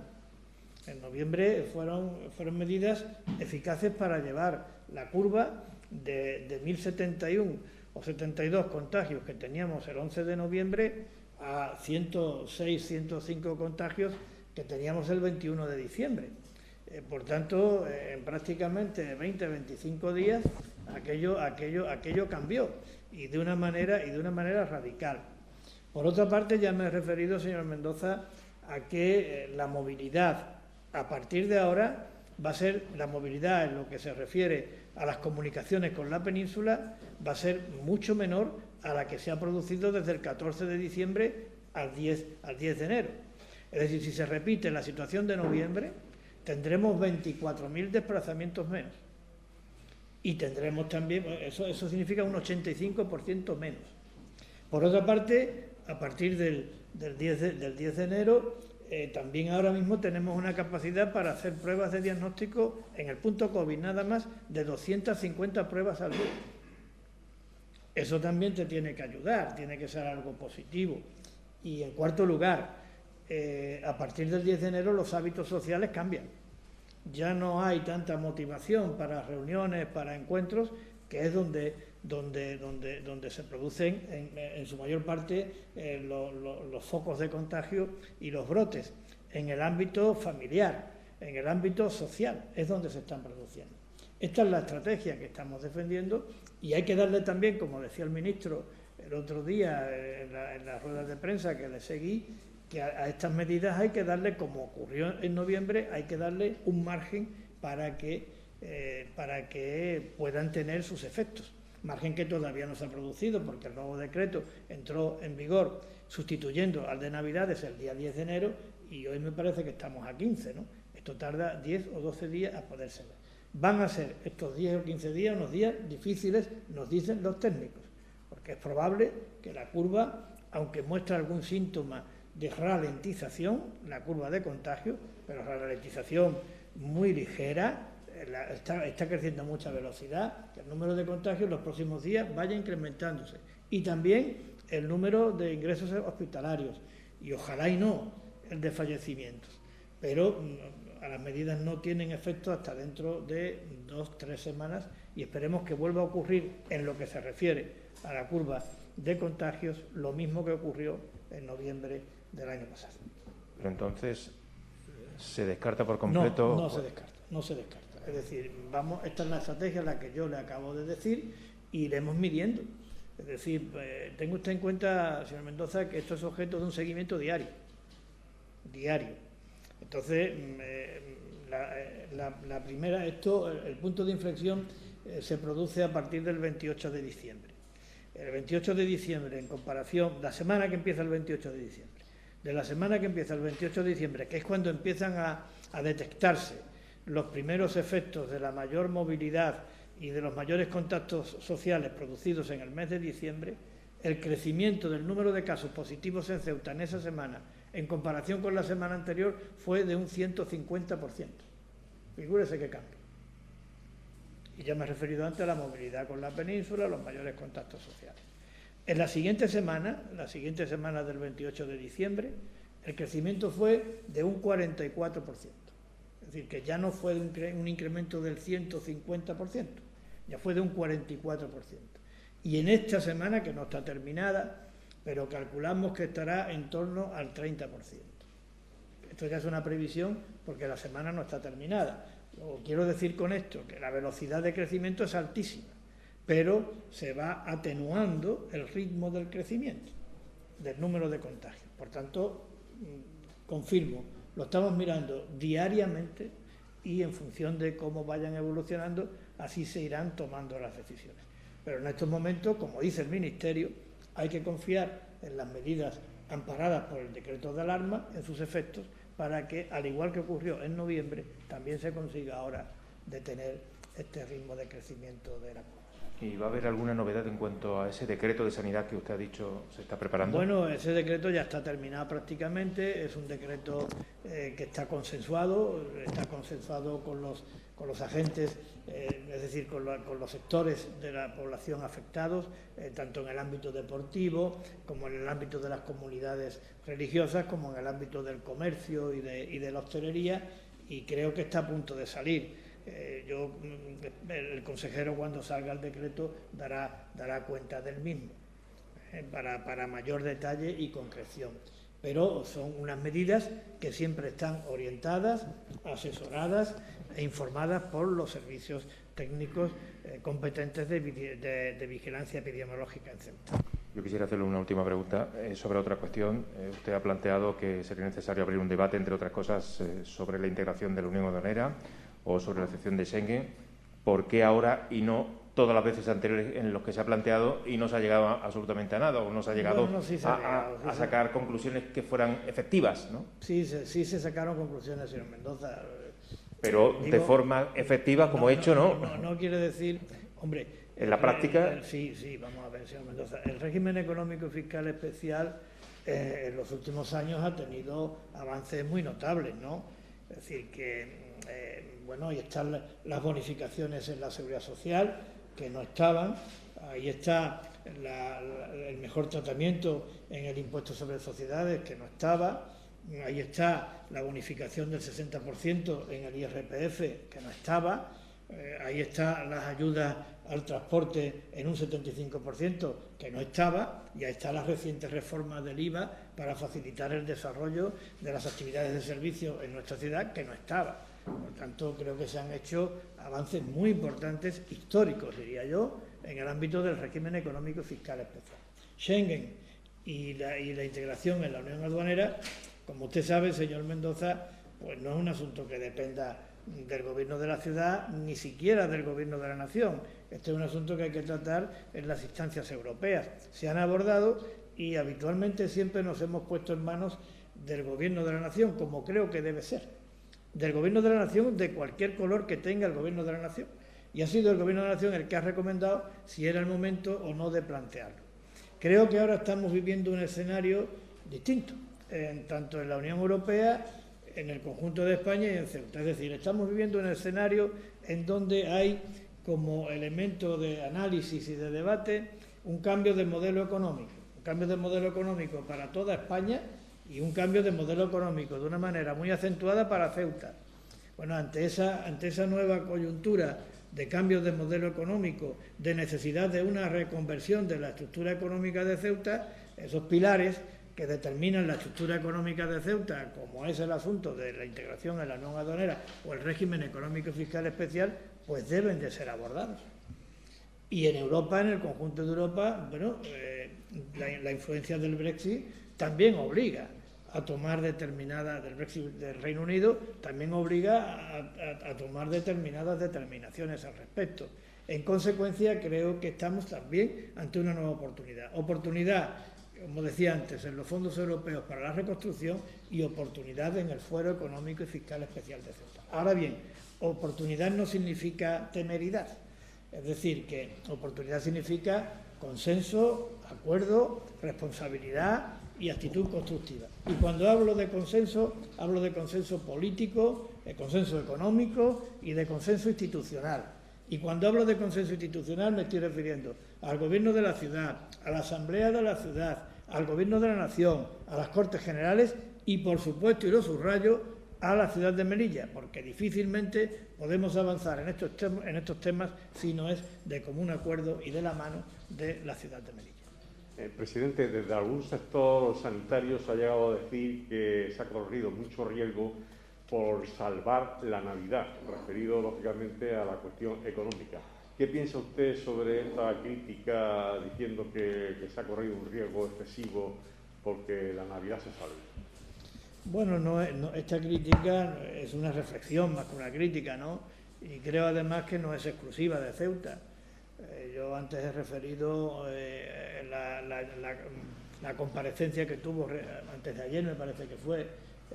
En noviembre fueron medidas eficaces para llevar la curva de 1.071 o 72 contagios que teníamos el 11 de noviembre a 106, 105 contagios que teníamos el 21 de diciembre. Por tanto, en prácticamente 20, 25 días aquello cambió y de una manera radical. Por otra parte, ya me he referido, señor Mendoza, a que la movilidad a partir de ahora va a ser, la movilidad en lo que se refiere a las comunicaciones con la península, va a ser mucho menor a la que se ha producido desde el 14 de diciembre al 10 de enero. Es decir, si se repite la situación de noviembre, tendremos 24.000 desplazamientos menos. Y tendremos también, eso significa un 85% menos. Por otra parte, a partir del 10 de enero, también ahora mismo tenemos una capacidad para hacer pruebas de diagnóstico en el punto COVID, nada más de 250 pruebas al día. Eso también te tiene que ayudar, tiene que ser algo positivo. Y en cuarto lugar, a partir del 10 de enero los hábitos sociales cambian. Ya no hay tanta motivación para reuniones, para encuentros, que es donde se producen en su mayor parte los focos de contagio y los brotes. En el ámbito familiar, en el ámbito social, es donde se están produciendo. Esta es la estrategia que estamos defendiendo y hay que darle también, como decía el ministro el otro día en las ruedas de prensa que le seguí, que a estas medidas hay que darle, como ocurrió en noviembre, hay que darle un margen para que puedan tener sus efectos. Margen que todavía no se ha producido porque el nuevo decreto entró en vigor sustituyendo al de Navidades el día 10 de enero y hoy me parece que estamos a 15, ¿no? Esto tarda 10 o 12 días a poderse ver. Van a ser estos 10 o 15 días unos días difíciles, nos dicen los técnicos, porque es probable que la curva, aunque muestre algún síntoma de ralentización, la curva de contagio, pero ralentización muy ligera, está creciendo a mucha velocidad, que el número de contagios en los próximos días vaya incrementándose. Y también el número de ingresos hospitalarios, y ojalá y no el de fallecimientos. Pero a las medidas no tienen efecto hasta dentro de 2-3 semanas y esperemos que vuelva a ocurrir en lo que se refiere a la curva de contagios lo mismo que ocurrió en noviembre del año pasado. Pero entonces, ¿se descarta por completo? No se descarta. Es decir, esta es la estrategia a la que yo le acabo de decir y iremos midiendo. Es decir, tenga usted en cuenta, señor Mendoza, que esto es objeto de un seguimiento diario. Entonces, el punto de inflexión se produce a partir del 28 de diciembre. El 28 de diciembre, en comparación, la semana que empieza el 28 de diciembre, de la semana que empieza el 28 de diciembre, que es cuando empiezan a detectarse los primeros efectos de la mayor movilidad y de los mayores contactos sociales producidos en el mes de diciembre, el crecimiento del número de casos positivos en Ceuta en esa semana, en comparación con la semana anterior, fue de un 150%. Figúrese qué cambio. Y ya me he referido antes a la movilidad con la península, los mayores contactos sociales. En la siguiente semana del 28 de diciembre, el crecimiento fue de un 44%. Es decir, que ya no fue un incremento del 150%, ya fue de un 44%. Y en esta semana, que no está terminada, pero calculamos que estará en torno al 30%. Esto ya es una previsión porque la semana no está terminada. Quiero decir con esto que la velocidad de crecimiento es altísima, pero se va atenuando el ritmo del crecimiento, del número de contagios. Por tanto, confirmo, lo estamos mirando diariamente y en función de cómo vayan evolucionando, así se irán tomando las decisiones. Pero en estos momentos, como dice el Ministerio, hay que confiar en las medidas amparadas por el decreto de alarma, en sus efectos, para que, al igual que ocurrió en noviembre, también se consiga ahora detener este ritmo de crecimiento de la curva. ¿Y va a haber alguna novedad en cuanto a ese decreto de sanidad que usted ha dicho se está preparando? Bueno, ese decreto ya está terminado prácticamente, es un decreto que está consensuado con los agentes, es decir, con los sectores de la población afectados, tanto en el ámbito deportivo, como en el ámbito de las comunidades religiosas, como en el ámbito del comercio y de la hostelería, y creo que está a punto de salir. El consejero, cuando salga el decreto, dará cuenta del mismo para mayor detalle y concreción. Pero son unas medidas que siempre están orientadas, asesoradas e informadas por los servicios técnicos competentes de vigilancia epidemiológica en Ceuta. Yo quisiera hacerle una última pregunta sobre otra cuestión. Usted ha planteado que sería necesario abrir un debate, entre otras cosas, sobre la integración de la Unión Aduanera o sobre la excepción de Schengen. ¿Por qué ahora y no todas las veces anteriores en los que se ha planteado y no se ha llegado absolutamente a nada, o no se ha llegado a sacar conclusiones que fueran efectivas, ¿no? Sí se sacaron conclusiones, señor Mendoza. Pero de forma efectiva, como hecho, ¿no? No quiere decir, hombre... ¿En la práctica? Sí, vamos a ver, señor Mendoza. El régimen económico y fiscal especial en los últimos años ha tenido avances muy notables, ¿no? Es decir, que, ahí están las bonificaciones en la seguridad social, que no estaban, ahí está el mejor tratamiento en el impuesto sobre sociedades, que no estaba, ahí está la bonificación del 60% en el IRPF, que no estaba, ahí están las ayudas al transporte en un 75%, que no estaba, y ahí están las recientes reformas del IVA para facilitar el desarrollo de las actividades de servicio en nuestra ciudad, que no estaba. Por tanto, creo que se han hecho avances muy importantes, históricos, diría yo, en el ámbito del régimen económico y fiscal especial. Schengen y la integración en la Unión Aduanera, como usted sabe, señor Mendoza, pues no es un asunto que dependa del Gobierno de la ciudad, ni siquiera del Gobierno de la Nación. Este es un asunto que hay que tratar en las instancias europeas. Se han abordado y habitualmente siempre nos hemos puesto en manos del Gobierno de la Nación, como creo que debe ser. Del Gobierno de la Nación, de cualquier color que tenga el Gobierno de la Nación. Y ha sido el Gobierno de la Nación el que ha recomendado si era el momento o no de plantearlo. Creo que ahora estamos viviendo un escenario distinto, tanto en la Unión Europea, en el conjunto de España y en Ceuta. Es decir, estamos viviendo un escenario en donde hay como elemento de análisis y de debate un cambio de modelo económico para toda España y un cambio de modelo económico de una manera muy acentuada para Ceuta. Bueno, ante esa nueva coyuntura de cambios de modelo económico, de necesidad de una reconversión de la estructura económica de Ceuta, esos pilares que determinan la estructura económica de Ceuta, como es el asunto de la integración en la unión aduanera o el régimen económico y fiscal especial, pues deben de ser abordados. Y en Europa, en el conjunto de Europa, bueno, la influencia del Brexit también obliga a tomar determinadas, del Brexit del Reino Unido, también obliga a tomar determinadas determinaciones al respecto. En consecuencia, creo que estamos también ante una nueva oportunidad. Oportunidad, como decía antes, en los fondos europeos para la reconstrucción y oportunidad en el Foro Económico y Fiscal Especial de Ceuta. Ahora bien, oportunidad no significa temeridad. Es decir, que oportunidad significa consenso, acuerdo, responsabilidad y actitud constructiva. Y cuando hablo de consenso político, de consenso económico y de consenso institucional. Y cuando hablo de consenso institucional me estoy refiriendo al Gobierno de la ciudad, a la Asamblea de la ciudad, al Gobierno de la Nación, a las Cortes Generales y, por supuesto, y lo subrayo, a la ciudad de Melilla, porque difícilmente podemos avanzar en estos temas si no es de común acuerdo y de la mano de la ciudad de Melilla. Presidente, desde algún sector sanitario se ha llegado a decir que se ha corrido mucho riesgo por salvar la Navidad, referido lógicamente a la cuestión económica. ¿Qué piensa usted sobre esta crítica diciendo que se ha corrido un riesgo excesivo porque la Navidad se salve? Bueno, esta crítica es una reflexión más que una crítica, ¿no? Y creo además que no es exclusiva de Ceuta. Yo antes he referido la comparecencia que tuvo antes de ayer, me parece que fue,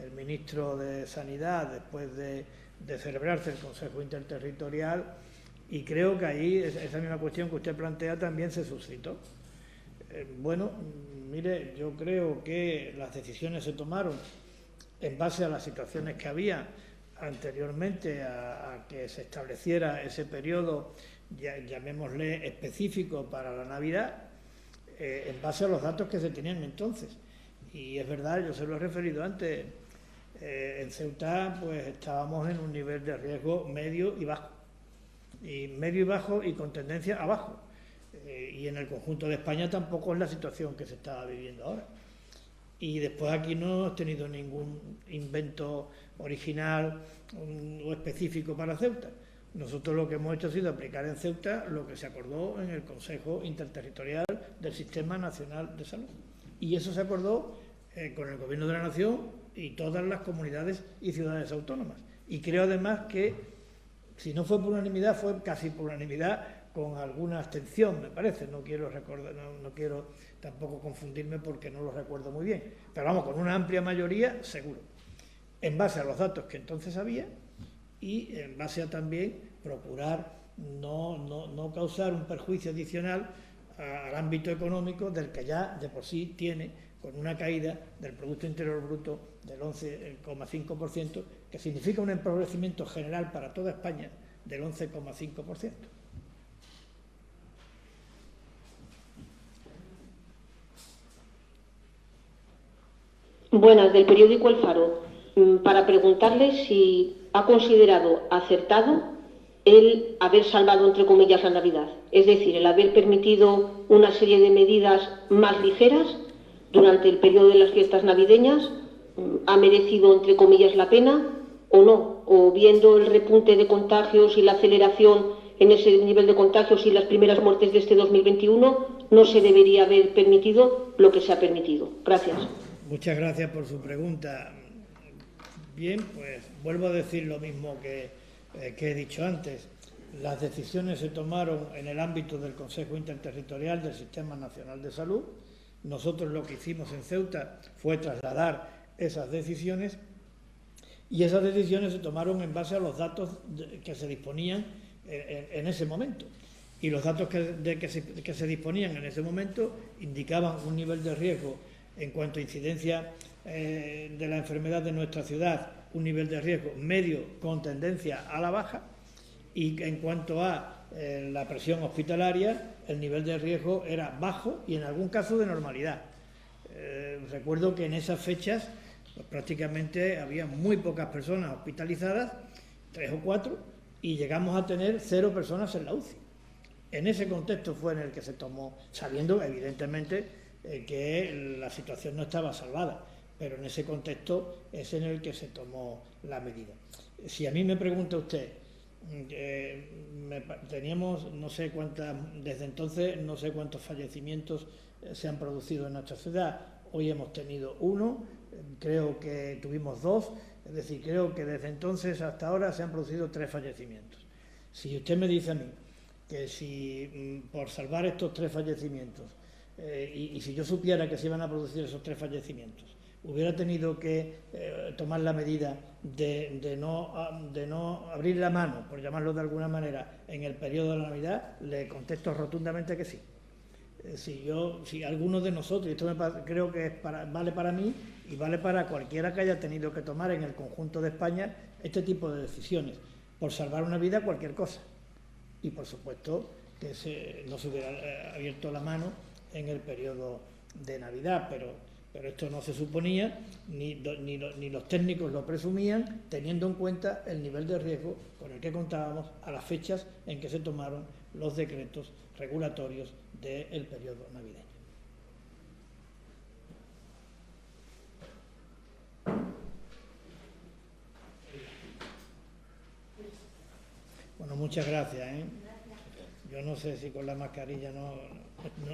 el ministro de Sanidad después de celebrarse el Consejo Interterritorial, y creo que ahí esa misma cuestión que usted plantea también se suscitó. Bueno, mire, yo creo que las decisiones se tomaron en base a las situaciones que había anteriormente a que se estableciera ese periodo, llamémosle específico para la Navidad, en base a los datos que se tenían entonces. Y es verdad, yo se lo he referido antes, en Ceuta pues estábamos en un nivel de riesgo medio y bajo y con tendencia abajo. Y en el conjunto de España tampoco es la situación que se está viviendo ahora. Y después aquí no hemos tenido ningún invento original o específico para Ceuta. Nosotros lo que hemos hecho ha sido aplicar en Ceuta lo que se acordó en el Consejo Interterritorial del Sistema Nacional de Salud. Y eso se acordó con el Gobierno de la Nación y todas las comunidades y ciudades autónomas. Y creo además que, si no fue por unanimidad, fue casi por unanimidad, con alguna abstención, me parece. No quiero tampoco confundirme porque no lo recuerdo muy bien. Pero vamos, con una amplia mayoría, seguro. En base a los datos que entonces había y en base a también procurar no causar un perjuicio adicional al ámbito económico del que ya de por sí tiene, con una caída del Producto Interior Bruto del 11,5%, que significa un empobrecimiento general para toda España del 11,5%. Buenas, del periódico El Faro, para preguntarle si ha considerado acertado el haber salvado, entre comillas, la Navidad. Es decir, el haber permitido una serie de medidas más ligeras durante el periodo de las fiestas navideñas, ¿ha merecido, entre comillas, la pena o no? O viendo el repunte de contagios y la aceleración en ese nivel de contagios y las primeras muertes de este 2021, no se debería haber permitido lo que se ha permitido. Gracias. Muchas gracias por su pregunta. Bien, pues vuelvo a decir lo mismo que he dicho antes. Las decisiones se tomaron en el ámbito del Consejo Interterritorial del Sistema Nacional de Salud. Nosotros lo que hicimos en Ceuta fue trasladar esas decisiones, y esas decisiones se tomaron en base a los datos que se disponían en ese momento. Y los datos que se disponían en ese momento indicaban un nivel de riesgo en cuanto a incidencia de la enfermedad de nuestra ciudad, un nivel de riesgo medio con tendencia a la baja, y en cuanto a la presión hospitalaria, el nivel de riesgo era bajo y en algún caso de normalidad. Recuerdo que en esas fechas pues, prácticamente había muy pocas personas hospitalizadas, 3 o 4, y llegamos a tener 0 personas en la UCI. En ese contexto fue en el que se tomó, sabiendo evidentemente que la situación no estaba salvada, pero en ese contexto es en el que se tomó la medida. Si a mí me pregunta usted, teníamos no sé cuántas, desde entonces no sé cuántos fallecimientos se han producido en nuestra ciudad. Hoy hemos tenido 1, creo que tuvimos 2, es decir, creo que desde entonces hasta ahora se han producido 3 fallecimientos. Si usted me dice a mí que si por salvar estos 3 fallecimientos y si yo supiera que se iban a producir esos 3 fallecimientos, hubiera tenido que tomar la medida de no abrir la mano, por llamarlo de alguna manera, en el periodo de la Navidad, le contesto rotundamente que sí. Si alguno de nosotros, y esto creo que vale para mí y vale para cualquiera que haya tenido que tomar en el conjunto de España este tipo de decisiones, por salvar una vida cualquier cosa. Y por supuesto que no se hubiera abierto la mano en el periodo de Navidad, pero esto no se suponía, ni los técnicos lo presumían, teniendo en cuenta el nivel de riesgo con el que contábamos a las fechas en que se tomaron los decretos regulatorios del periodo navideño. Bueno, muchas gracias. Yo no sé si con la mascarilla no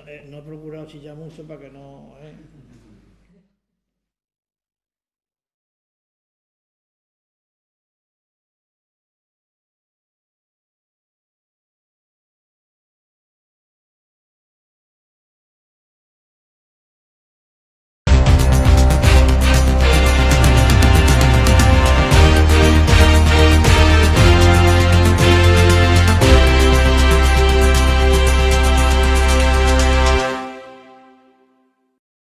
he procurado chillar mucho para que no...